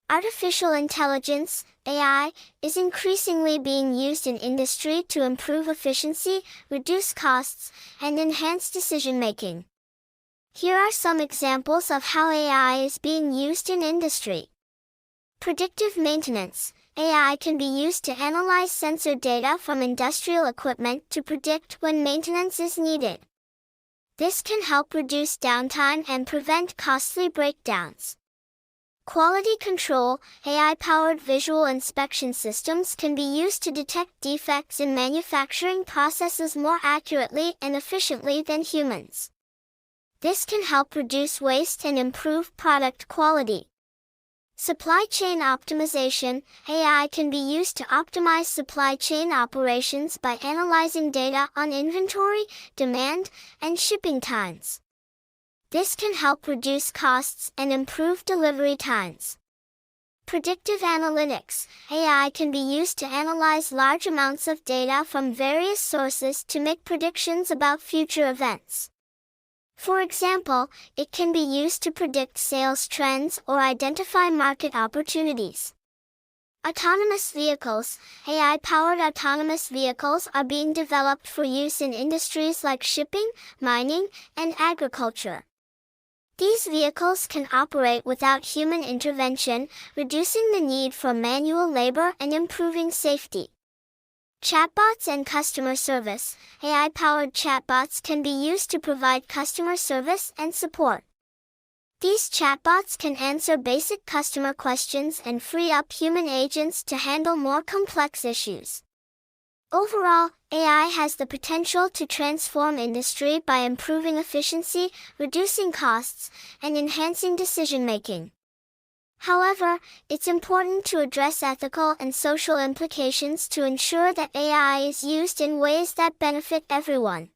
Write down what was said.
Artificial intelligence, AI, is increasingly being used in industry to improve efficiency, reduce costs, and enhance decision-making. Here are some examples of how AI is being used in industry. Predictive maintenance. AI can be used to analyze sensor data from industrial equipment to predict when maintenance is needed. This can help reduce downtime and prevent costly breakdowns. Quality control. AI-powered visual inspection systems can be used to detect defects in manufacturing processes more accurately and efficiently than humans. This can help reduce waste and improve product quality. Supply chain optimization. AI can be used to optimize supply chain operations by analyzing data on inventory, demand, and shipping times. This can help reduce costs and improve delivery times. Predictive analytics. AI can be used to analyze large amounts of data from various sources to make predictions about future events. For example, it can be used to predict sales trends or identify market opportunities. Autonomous vehicles. AI-powered autonomous vehicles are being developed for use in industries like shipping, mining, and agriculture. These vehicles can operate without human intervention, reducing the need for manual labor and improving safety. Chatbots and customer service. AI-powered chatbots can be used to provide customer service and support. These chatbots can answer basic customer questions and free up human agents to handle more complex issues. Overall, AI has the potential to transform industry by improving efficiency, reducing costs, and enhancing decision-making. However, it's important to address ethical and social implications to ensure that AI is used in ways that benefit everyone.